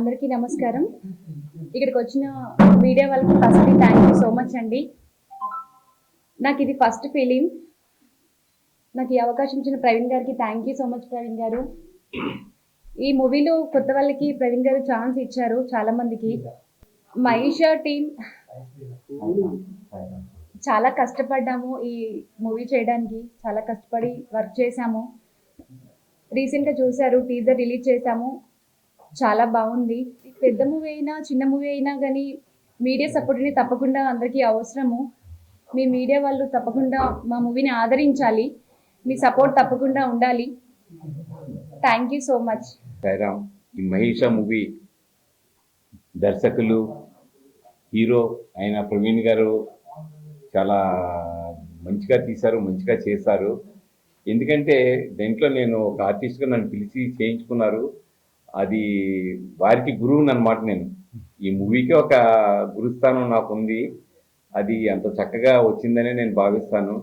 అందరికీ నమస్కారం. ఇక్కడికి వచ్చిన మీడియా వాళ్ళకి first thank you so much అండి. నాకు ఇది ఫస్ట్ ఫిలిం. నాకు ఈ అవకాశం ఇచ్చిన ప్రవీణ్ గారికి thank you so much. Praveen గారు, ఈ మూవీలో కొత్త వాళ్ళకి ప్రవీణ్ గారు ఛాన్స్ ఇచ్చారు చాలా మందికి. మహేషా టీం చాలా కష్టపడ్డాము ఈ మూవీ చేయడానికి, చాలా కష్టపడి వర్క్ చేశాము. రీసెంట్గా చూశారు, టీజర్ రిలీజ్ చేశాము, చాలా బాగుంది. పెద్ద మూవీ అయినా చిన్న మూవీ అయినా కానీ మీడియా సపోర్ట్ని తప్పకుండా అందరికీ అవసరము. మీ మీడియా వాళ్ళు తప్పకుండా మా మూవీని ఆదరించాలి, మీ సపోర్ట్ తప్పకుండా ఉండాలి. Thank you so much. ఈ మహేషా మూవీ దర్శకులు హీరో అయిన ప్రవీణ్ గారు చాలా మంచిగా తీశారు, మంచిగా చేశారు. ఎందుకంటే దీంట్లో నేను ఒక ఆర్టిస్ట్గా నన్ను పిలిచి చేయించుకున్నారు. అది వారికి గురువుని అనమాట. నేను ఈ మూవీకి ఒక గురుస్థానం నాకు ఉంది. అది అంత చక్కగా వచ్చిందనే నేను భావిస్తాను.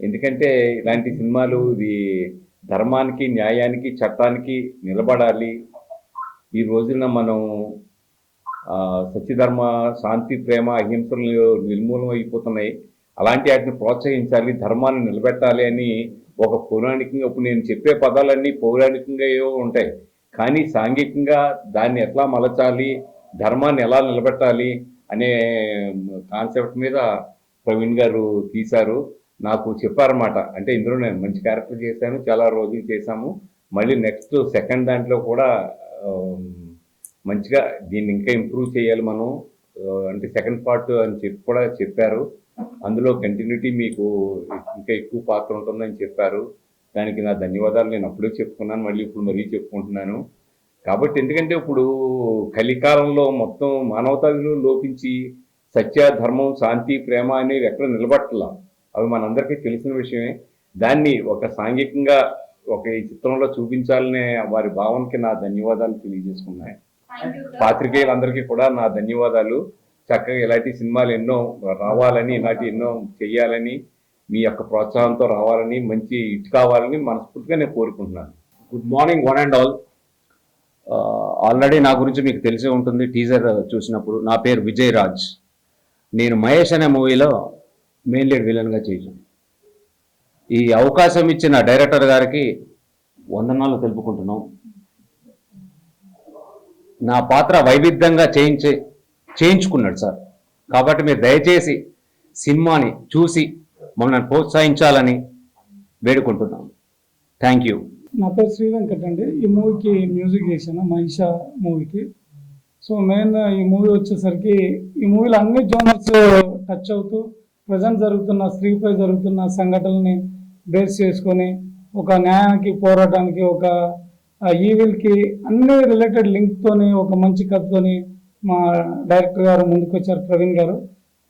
ఎందుకంటే ఇలాంటి సినిమాలు ఇది ధర్మానికి, న్యాయానికి, చట్టానికి నిలబడాలి. ఈ రోజున మనం సత్యధర్మ, శాంతి, ప్రేమ, అహింసలు నిర్మూలన అయిపోతున్నాయి. అలాంటి వాటిని ప్రోత్సహించాలి, ధర్మాన్ని నిలబెట్టాలి అని ఒక పౌరాణికంగా, ఇప్పుడు నేను చెప్పే పదాలన్నీ పౌరాణికంగా ఏవో ఉంటాయి, కానీ సాంఘికంగా దాన్ని ఎట్లా మలచాలి, ధర్మాన్ని ఎలా నిలబెట్టాలి అనే కాన్సెప్ట్ మీద ప్రవీణ్ గారు తీశారు. నాకు చెప్పారన్నమాట. అంటే ఇందులో నేను మంచి క్యారెక్టర్ చేశాను, చాలా రోజులు చేశాము. మళ్ళీ నెక్స్ట్ సెకండ్ దాంట్లో కూడా మంచిగా దీన్ని ఇంకా ఇంప్రూవ్ చేయాలి మనం, అంటే సెకండ్ పార్ట్ అని చెప్పి కూడా చెప్పారు. అందులో కంటిన్యూటీ మీకు ఇంకా ఎక్కువ పాత్ర ఉంటుందని చెప్పారు. దానికి నా ధన్యవాదాలు నేను అప్పుడే చెప్పుకున్నాను, మళ్ళీ ఇప్పుడు మరీ చెప్పుకుంటున్నాను. కాబట్టి ఎందుకంటే ఇప్పుడు కలికాలంలో మొత్తం మానవతా విలువలు లోపించి సత్య, ధర్మం, శాంతి, ప్రేమ అనేవి ఎక్కడ నిలబట్టలా. అవి మనందరికీ తెలిసిన విషయమే. దాన్ని ఒక సాంఘికంగా ఒక ఈ చిత్రంలో చూపించాలనే వారి భావనకి నా ధన్యవాదాలు తెలియజేసుకున్నాయి. పాత్రికేయులందరికీ కూడా నా ధన్యవాదాలు. చక్కగా ఇలాంటి సినిమాలు ఎన్నో రావాలని, ఇలాంటి ఎన్నో చెయ్యాలని, మీ యొక్క ప్రోత్సాహంతో రావాలని, మంచి హిట్ కావాలని మనస్ఫూర్తిగా నేను కోరుకుంటున్నాను. Good morning one and all. Already నా గురించి మీకు తెలిసే ఉంటుంది టీజర్ చూసినప్పుడు. నా పేరు విజయ్ రాజ్. నేను మహేష్ అనే మూవీలో మెయిన్ లీడ్ విలన్గా చేశాను. ఈ అవకాశం ఇచ్చిన డైరెక్టర్ గారికి వందనాలు తెలుపుకుంటున్నాం. నా పాత్ర వైవిధ్యంగా చేయించుకున్నాడు సార్. కాబట్టి మీరు దయచేసి సినిమాని చూసి మమ్మల్ని ప్రోత్సహించాలని వేడుకుంటున్నాను. Thank you. నా పేరు శ్రీ వెంకట్ అండి. ఈ మూవీకి మ్యూజిక్ చేశాను, మహిషా మూవీకి. సో మెయిన్ ఈ మూవీ వచ్చేసరికి ఈ మూవీలో అన్ని జోనర్స్ టచ్ అవుతూ ప్రజెంట్ జరుగుతున్న స్త్రీపై జరుగుతున్న సంఘటనల్ని బేస్ చేసుకొని ఒక న్యాయానికి, పోరాటానికి, ఒక ఈవిల్కి అన్ని రిలేటెడ్ లింక్తోని ఒక మంచి కథతోని మా డైరెక్టర్ గారు ముందుకు వచ్చారు, ప్రవీణ్ గారు.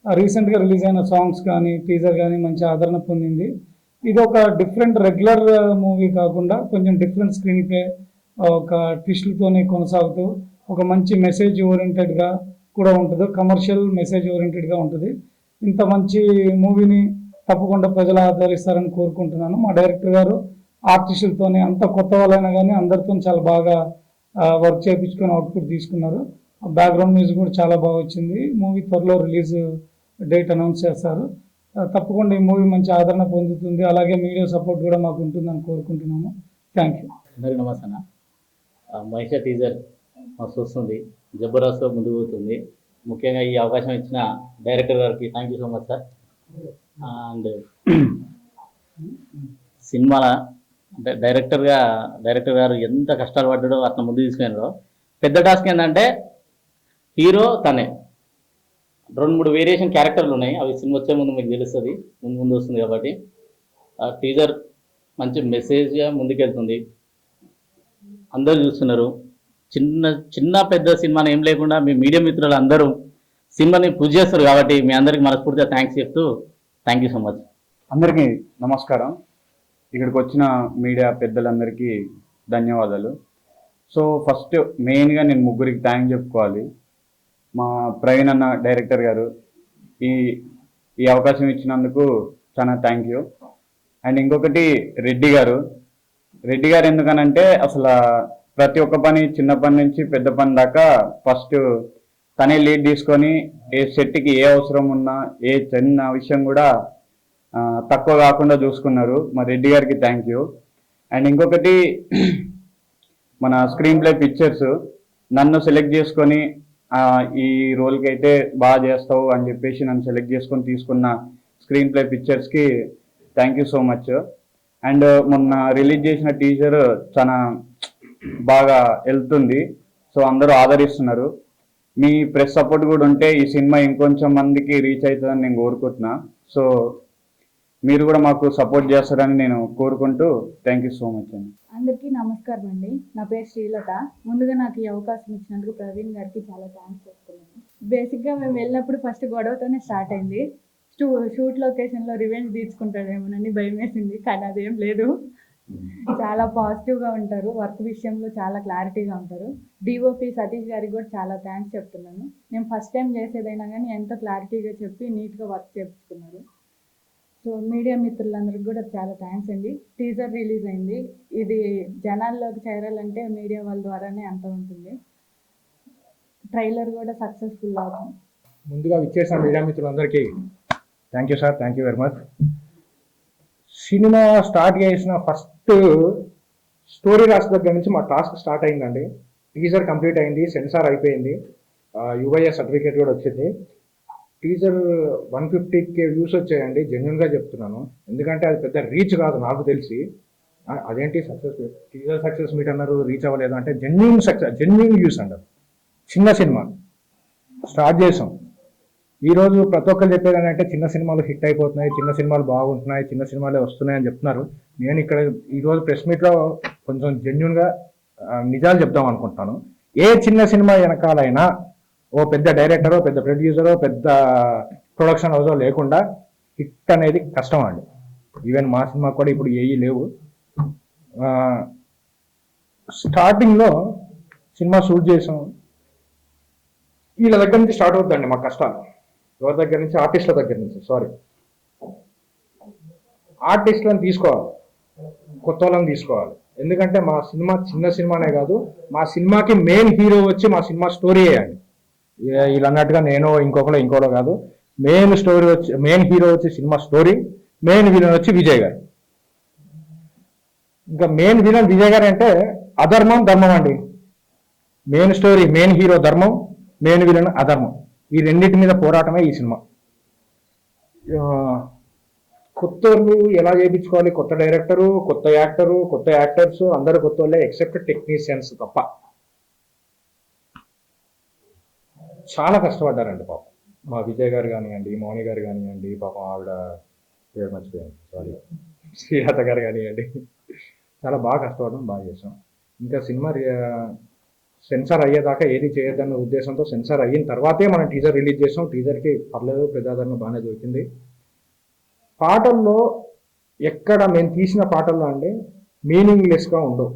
రీసెంట్గా రిలీజ్ అయిన సాంగ్స్ కానీ టీజర్ కానీ మంచి ఆదరణ పొందింది. ఇది ఒక డిఫరెంట్ రెగ్యులర్ మూవీ కాకుండా కొంచెం డిఫరెంట్ స్క్రీన్ ప్లే, ఒక ట్విస్ట్లతోనే కొనసాగుతూ ఒక మంచి మెసేజ్ ఓరియంటెడ్గా కూడా ఉంటుంది, కమర్షియల్ మెసేజ్ ఓరియంటెడ్గా ఉంటుంది. ఇంత మంచి మూవీని తప్పకుండా ప్రజలు ఆదరిస్తారని కోరుకుంటున్నాను. మా డైరెక్టర్ గారు ఆర్టిస్టులతోనే, అంత కొత్త వాళ్ళైనా కానీ అందరితో చాలా బాగా వర్క్ చేయించుకొని అవుట్పుట్ తీసుకున్నారు. బ్యాక్గ్రౌండ్ మ్యూజిక్ కూడా చాలా బాగా వచ్చింది. మూవీ త్వరలో రిలీజ్ డేట్ అనౌన్స్ చేస్తారు. తప్పకుండా ఈ మూవీ మంచి ఆదరణ పొందుతుంది. అలాగే మీడియా సపోర్ట్ కూడా మాకు ఉంటుందని కోరుకుంటున్నాము. Thank you. అందరికీ నమస్తే అన్న. మహేషా టీజర్ మస్తు వస్తుంది, జబర్దస్త్గా ముందుకు పోతుంది. ముఖ్యంగా ఈ అవకాశం ఇచ్చిన డైరెక్టర్ గారికి thank you so much sir. And సినిమాల అంటే డైరెక్టర్ గారు ఎంత కష్టాలు పడ్డాడో అట్లా ముందు తీసుకున్నారో. పెద్ద టాస్క్ ఏంటంటే హీరో తనే 2-3 వేరియేషన్ క్యారెక్టర్లు ఉన్నాయి. అవి సినిమా వచ్చే ముందు మీకు తెలుస్తుంది, ముందు వస్తుంది. కాబట్టి ఆ టీజర్ మంచి మెసేజ్గా ముందుకెళ్తుంది. అందరూ చూస్తున్నారు. చిన్న పెద్ద సినిమాని ఏం లేకుండా మీ మీడియా మిత్రులు అందరూ సినిమాని పూజ చేస్తారు. కాబట్టి మీ అందరికీ మనస్ఫూర్తిగా థ్యాంక్స్ చెప్తూ థ్యాంక్ యూ సో మచ్. అందరికీ నమస్కారం. ఇక్కడికి వచ్చిన మీడియా పెద్దలందరికీ ధన్యవాదాలు. సో ఫస్ట్ మెయిన్గా నేను ముగ్గురికి థ్యాంక్ చెప్పుకోవాలి. మా ప్రవీణ్ అన్న డైరెక్టర్ గారు ఈ అవకాశం ఇచ్చినందుకు చాలా థ్యాంక్ యూ. అండ్ ఇంకొకటి రెడ్డి గారు ఎందుకనంటే అసలు ప్రతి ఒక్క పని చిన్న పని నుంచి పెద్ద పని దాకా ఫస్ట్ తనే లీడ్ తీసుకొని ఏ సెట్కి ఏ అవసరం ఉన్నా ఏ చిన్న విషయం కూడా తక్కువ కాకుండా చూసుకున్నారు. మా రెడ్డి గారికి థ్యాంక్ యూ. అండ్ ఇంకొకటి మన స్క్రీన్ ప్లే పిక్చర్స్ నన్ను సెలెక్ట్ చేసుకొని ఈ రోల్కి అయితే బాగా చేస్తావు అని చెప్పేసి నన్ను సెలెక్ట్ చేసుకొని తీసుకున్న స్క్రీన్ ప్లే పిక్చర్స్కి thank you so much. And మొన్న రిలీజ్ చేసిన టీజర్ చాలా బాగా వెళ్తుంది. సో అందరూ ఆదరిస్తున్నారు. మీ ప్రెస్ సపోర్ట్ కూడా ఉంటే ఈ సినిమా ఇంకొంచెం మందికి రీచ్ అవుతుందని నేను కోరుకుంటున్నా. సో మీరు కూడా మాకు సపోర్ట్ చేస్తారని నేను కోరుకుంటూ థ్యాంక్ యూ సో మచ్ అండి. అందరికీ నమస్కారం అండి. నా పేరు శ్రీలత. ముందుగా నాకు ఈ అవకాశం ఇచ్చినందుకు ప్రవీణ్ గారికి చాలా థ్యాంక్స్ చెప్తున్నాను. బేసిక్గా మేము వెళ్ళినప్పుడు ఫస్ట్ గొడవతోనే స్టార్ట్ అయింది. షూట్ లొకేషన్లో రివెంజ్ తీర్చుకుంటాడేమోనని భయం వేసింది, కానీ అదేం లేదు. చాలా పాజిటివ్గా ఉంటారు, వర్క్ విషయంలో చాలా క్లారిటీగా ఉంటారు. డిఓపి సతీష్ గారికి కూడా చాలా థ్యాంక్స్ చెప్తున్నాను. నేను ఫస్ట్ టైం చేసేదైనా కానీ ఎంతో క్లారిటీగా చెప్పి నీట్గా వర్క్ చేయించుకున్నారు. సో మీడియా మిత్రులందరికీ కూడా చాలా థ్యాంక్స్ అండి. టీజర్ రిలీజ్ అయింది. ఇది జనాల్లోకి చేరాలంటే మీడియా వాళ్ళ ద్వారానే అంత ఉంటుంది. ట్రైలర్ కూడా సక్సెస్ఫుల్ అవుతుంది. ముందుగా విచ్చేసిన మీడియా మిత్రులందరికీ thank you sir, thank you very much. Cinema start చేసిన ఫస్ట్ స్టోరీ రాసిన దగ్గర నుంచి మా టాస్క్ స్టార్ట్ అయిందండి. టీజర్ కంప్లీట్ అయింది, సెన్సార్ అయిపోయింది, యుఐఏ సర్టిఫికేట్ కూడా వచ్చింది. టీజర్ 150K వ్యూస్ వచ్చాయండి. జెన్యున్గా చెప్తున్నాను, ఎందుకంటే అది పెద్ద రీచ్ కాదు నాకు తెలిసి. అదేంటి సక్సెస్ టీజర్ సక్సెస్ మీట్ అన్నారు, రీచ్ అవ్వలేదు అంటే జెన్యున్ సక్సెస్, జెన్యున్ వ్యూస్ అంటారు. చిన్న సినిమా స్టార్ట్ చేసాం. ఈరోజు ప్రతి ఒక్కరు చెప్పేది ఏంటంటే చిన్న సినిమాలు హిట్ అయిపోతున్నాయి, చిన్న సినిమాలు బాగుంటున్నాయి, చిన్న సినిమాలే వస్తున్నాయి అని చెప్తున్నారు. నేను ఇక్కడ ఈరోజు ప్రెస్ మీట్లో కొంచెం జెన్యున్గా నిజాలు చెప్దాం అనుకుంటున్నాను. ఏ చిన్న సినిమా వెనకాలైనా ఓ పెద్ద డైరెక్టరో, పెద్ద ప్రొడ్యూసరో, పెద్ద ప్రొడక్షన్ హౌసో లేకుండా హిట్ అనేది కష్టం అండి. ఈవెన్ మా సినిమా కూడా ఇప్పుడు ఏవి లేవు. స్టార్టింగ్లో సినిమా షూట్ చేసాం. వీళ్ళ దగ్గర నుంచి స్టార్ట్ అవుతుందండి మా కష్టాలు. ఎవరి దగ్గర నుంచి? ఆర్టిస్టుల దగ్గర నుంచి. ఆర్టిస్టులను తీసుకోవాలి, కొత్త వాళ్ళని తీసుకోవాలి. ఎందుకంటే మా సినిమా చిన్న సినిమానే కాదు, మా సినిమాకి మెయిన్ హీరో వచ్చి మా సినిమా స్టోరీ వేయండి. వీళ్ళు అన్నట్టుగా నేను ఇంకోలో కాదు. మెయిన్ స్టోరీ వచ్చి, మెయిన్ హీరో వచ్చి సినిమా స్టోరీ, మెయిన్ విలన్ వచ్చి విజయ్ గారు. ఇంకా మెయిన్ విలన్ విజయ్ గారు అంటే అధర్మం ధర్మం అండి. మెయిన్ స్టోరీ, మెయిన్ హీరో ధర్మం, మెయిన్ విలన్ అధర్మం. ఈ రెండింటి మీద పోరాటమే ఈ సినిమా. కొత్త వాళ్ళు ఎలా చేయించుకోవాలి? కొత్త డైరెక్టరు, కొత్త యాక్టరు, కొత్త యాక్టర్స్ అందరూ కొత్త వాళ్ళే, ఎక్సెప్ట్ టెక్నీషియన్స్ తప్ప. చాలా కష్టపడ్డారండి పాపం. మా విజయ్ గారు కానివ్వండి, మౌని గారు కానివ్వండి, పాపం ఆవిడ పేరు మర్చిపోయాను, సారీ, శ్రీలత గారు కానివ్వండి, చాలా బాగా కష్టపడడం, బాగా చేసాం. ఇంకా సినిమా సెన్సార్ అయ్యేదాకా ఏది చేయొద్దన్న ఉద్దేశంతో సెన్సార్ అయిన తర్వాతే మనం టీజర్ రిలీజ్ చేసాం. టీజర్కి పర్లేదు, ప్రజాదరణ బాగానే దొరికింది. పాటల్లో ఎక్కడ మేము తీసిన పాటల్లో అండి మీనింగ్లెస్గా ఉండవు,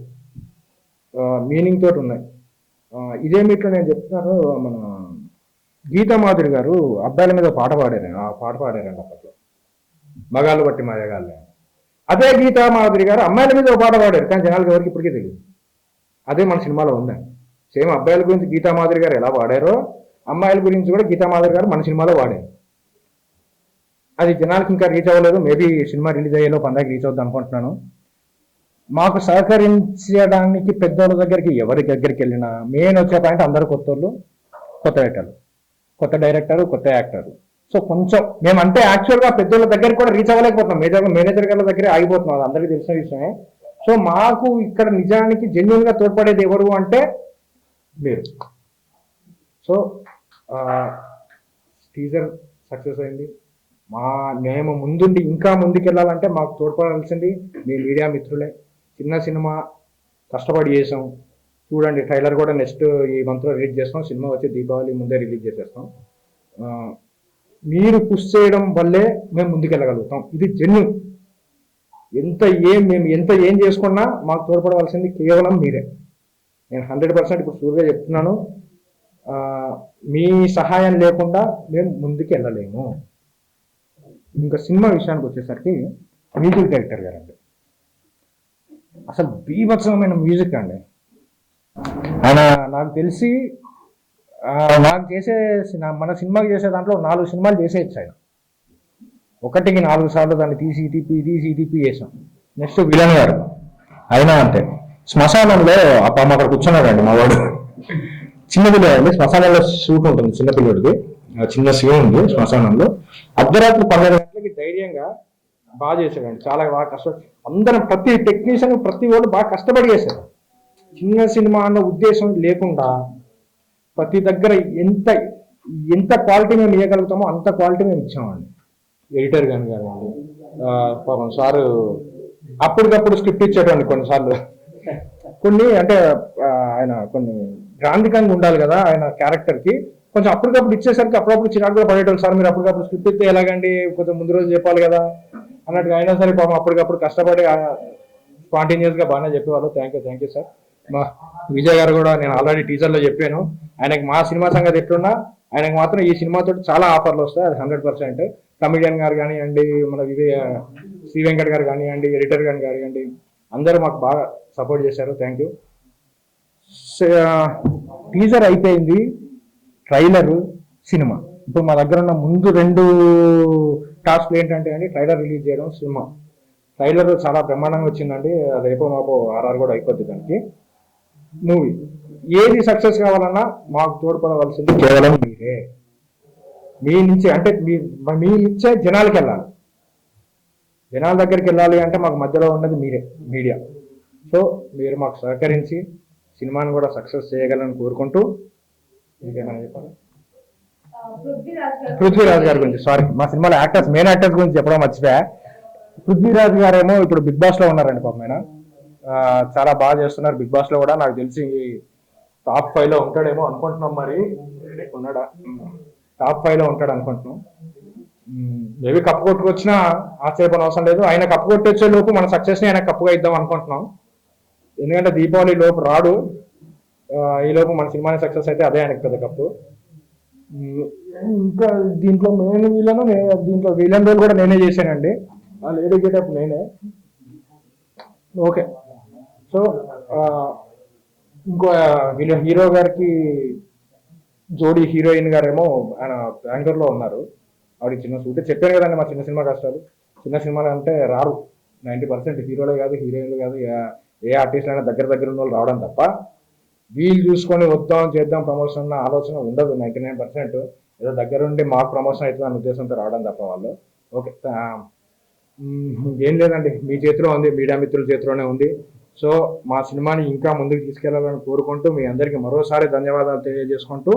మీనింగ్ తోటి ఉన్నాయి. ఇదే మీట్లో నేను చెప్తున్నాను, మన గీతామాధురి గారు అబ్బాయిల మీద పాట పాడారు. ఆ పాట పాడారండి అప్పట్లో, మగాళ్ళు బట్టి మయగాళ్ళే. అదే గీతామాధురి గారు అమ్మాయిల మీద ఒక పాట పాడారు, కానీ జనాలకు ఎవరికి ఇప్పటికీ తెలియదు. అదే మన సినిమాలో ఉందండి. సేమ్ అబ్బాయిల గురించి గీతామాధురి గారు ఎలా పాడారో, అమ్మాయిల గురించి కూడా గీతామాధురి గారు మన సినిమాలో వాడారు. అది జనాలకి ఇంకా రీచ్ అవ్వలేదు. మేబీ సినిమా రిలీజ్ అయ్యేలో పందాకి రీచ్ అవుద్ది అనుకుంటున్నాను. మాకు సహకరించడానికి పెద్దోళ్ళ దగ్గరికి ఎవరి దగ్గరికి వెళ్ళినా మెయిన్ వచ్చే పాయింట్ అందరూ కొత్త వాళ్ళు, కొత్త రైటర్లు, కొత్త డైరెక్టరు, కొత్త యాక్టరు. సో కొంచెం మేమంటే యాక్చువల్గా పెద్దోళ్ళ దగ్గరికి కూడా రీచ్ అవ్వలేకపోతున్నాం. మేనేజర్ గారి దగ్గరే ఆగిపోతున్నాం, అది అందరికీ తెలిసిన విషయమే. సో మాకు ఇక్కడ నిజానికి జెన్యున్గా తోడ్పడేది ఎవరు అంటే మీరు. సో టీజర్ సక్సెస్ అయింది. మేము ముందుండి ఇంకా ముందుకెళ్ళాలంటే మాకు తోడ్పడాల్సింది మీ మీడియా మిత్రులే. చిన్న సినిమా కష్టపడి చేసాం. చూడండి, ట్రైలర్ కూడా నెక్స్ట్ ఈ మంత్లో రిలీజ్ చేస్తాం. సినిమా వచ్చి దీపావళి ముందే రిలీజ్ చేసేస్తాం. మీరు పుష్ చేయడం వల్లే మేము ముందుకెళ్ళగలుగుతాం. ఇది జెన్యూన్. మేము ఎంత ఏం చేసుకున్నా మాకు తోడ్పడవలసింది కేవలం మీరే. నేను 100% ఇప్పుడు షూర్గా చెప్తున్నాను, మీ సహాయం లేకుండా మేము ముందుకు వెళ్ళలేము. ఇంకా సినిమా విషయానికి వచ్చేసరికి మ్యూజిక్ డైరెక్టర్ గారండి, అసలు బీభత్సమైన మ్యూజిక్ అండి. ఆయన నాకు తెలిసి నాకు చేసే మన సినిమాకి చేసే దాంట్లో 4 సినిమాలు చేసేయచ్చు ఆయన. ఒకటికి 4 సార్లు దాన్ని తీసి తిప్పి చేసాం. నెక్స్ట్ విలన్ గారు అయినా అంతే. శ్మశానంలో అప్పుడు అక్కడ కూర్చున్నాడండి మా వాడు, చిన్న పిల్లడు అండి. శ్మశానంలో షూట్ ఉంటుంది చిన్న పిల్లడికి, చిన్న సీన్ ఉంది శ్మశానంలో. అర్ధరాత్రి 12 గంటలకి ధైర్యంగా బాగా చేశాడండి, చాలా బాగా కష్టపడి. అందరం ప్రతి టెక్నీషియన్ ప్రతి వాళ్ళు బాగా కష్టపడి చేశారు. చిన్న సినిమా అన్న ఉద్దేశం లేకుండా ప్రతి దగ్గర ఎంత క్వాలిటీ మేము ఇవ్వగలుగుతామో అంత క్వాలిటీ మేము ఇచ్చామండి. ఎడిటర్ గాని కానివ్వండి, పాపం సారు అప్పటికప్పుడు స్క్రిప్ట్ ఇచ్చేటండి కొన్నిసార్లు. కొన్ని అంటే ఆయన కొన్ని గ్రాంధికంగా ఉండాలి కదా ఆయన క్యారెక్టర్కి, కొంచెం అప్పటికప్పుడు ఇచ్చేసరికి అప్పుడప్పుడు చిరాకు కూడా పడేటోళ్ళు. సార్ మీరు అప్పటికప్పుడు స్క్రిప్ట్ ఇస్తే ఎలాగండి, కొంచెం ముందు రోజు చెప్పాలి కదా అన్నట్టుగా. అయినా సరే పాపం అప్పటికప్పుడు కష్టపడి స్పాంటేనియస్గా బాగానే చెప్పేవాళ్ళు. Thank you sir. మా విజయ్ గారు కూడా నేను ఆల్రెడీ టీజర్లో చెప్పాను, ఆయనకి మా సినిమా సంగతి ఎట్లున్నా ఆయనకు మాత్రం ఈ సినిమాతో చాలా ఆఫర్లు వస్తాయి, అది 100%. కమిడియన్ గారు కానివ్వండి, మన శ్రీ వెంకట్ గారు కానివ్వండి, ఎడిటర్ గారు కానివ్వండి, అందరూ మాకు బాగా సపోర్ట్ చేశారు. Thank you. టీజర్ అయిపోయింది, ట్రైలర్, సినిమా. ఇప్పుడు మా దగ్గర ఉన్న ముందు 2 టాస్క్లు ఏంటంటే అండి, ట్రైలర్ రిలీజ్ చేయడం, సినిమా. ట్రైలర్ చాలా బ్రహ్మాండంగా వచ్చిందండి, రేపో మాపో RR కూడా అయిపోద్ది దానికి. మూవీ ఏది సక్సెస్ కావాలన్నా మాకు తోడ్పడవలసింది కేవలం మీరే. మీ నుంచి అంటే మీ నుంచే జనాలకి వెళ్ళాలి, జనాల దగ్గరికి వెళ్ళాలి అంటే మాకు మధ్యలో ఉన్నది మీరే, మీడియా. సో మీరు మాకు సహకరించి సినిమాని కూడా సక్సెస్ చేయగలని కోరుకుంటూ, ఇంకేమైనా చెప్పాలి? పృథ్వీరాజ్ గారి గురించి, సారీ, మా సినిమాలో మెయిన్ యాక్టర్స్ గురించి చెప్పడం మర్చిపోయా. పృథ్వీరాజ్ గారేమో ఇప్పుడు బిగ్ బాస్ లో ఉన్నారండి పాపం. ఆయన చాలా బాగా చేస్తున్నారు బిగ్ బాస్ లో కూడా. నాకు తెలిసి టాప్ 5 లో ఉంటాడేమో అనుకుంటున్నాం, మరి ఉన్నాడా? టాప్ 5 లో ఉంటాడు అనుకుంటున్నాం. మేబీ కప్పు కొట్టుకొచ్చినా ఆశ్చర్యపోయిన అవసరం లేదు. ఆయన కప్పు కొట్టొచ్చే లోపు మన సక్సెస్ ని ఆయన కప్పుగా ఇద్దాం అనుకుంటున్నాం. ఎందుకంటే దీపావళి లోపు రాడు, ఈ లోపు మన సినిమాని సక్సెస్ అయితే అదే ఆయనకి పెద్ద కప్పు. ఇంకా దీంట్లో మెయిన్ దీంట్లో విలన్ రోల్ కూడా నేనే చేశానండి, లేడీ గెటప్ నేనే. ఓకే. సో ఇంకో హీరో గారికి జోడీ హీరోయిన్ గారేమో ఆయన బెంగళూరులో ఉన్నారు. ఆవిడ చిన్న సూట్ చెప్పాను కదండి, మా చిన్న సినిమా కష్టాలు. చిన్న సినిమాలు అంటే రారు 90%, హీరోలే కాదు హీరోయిన్లు కాదు ఏ ఆర్టిస్ట్ అయినా దగ్గర ఉన్న వాళ్ళు రావడం తప్ప, వీళ్ళు చూసుకొని వద్దాం చేద్దాం ప్రమోషన్ అన్న ఆలోచన ఉండదు 99%. ఏదో దగ్గరుండి మాకు ప్రమోషన్ అవుతుంది అన్న ఉద్దేశంతో రావడం తప్ప వాళ్ళు. ఓకే, ఏం లేదండి, మీ చేతిలో ఉంది, మీడియా మిత్రుల చేతిలోనే ఉంది. సో మా సినిమాని ఇంకా ముందుకు తీసుకెళ్లాలని కోరుకుంటూ మీ అందరికీ మరోసారి ధన్యవాదాలు తెలియజేసుకుంటూ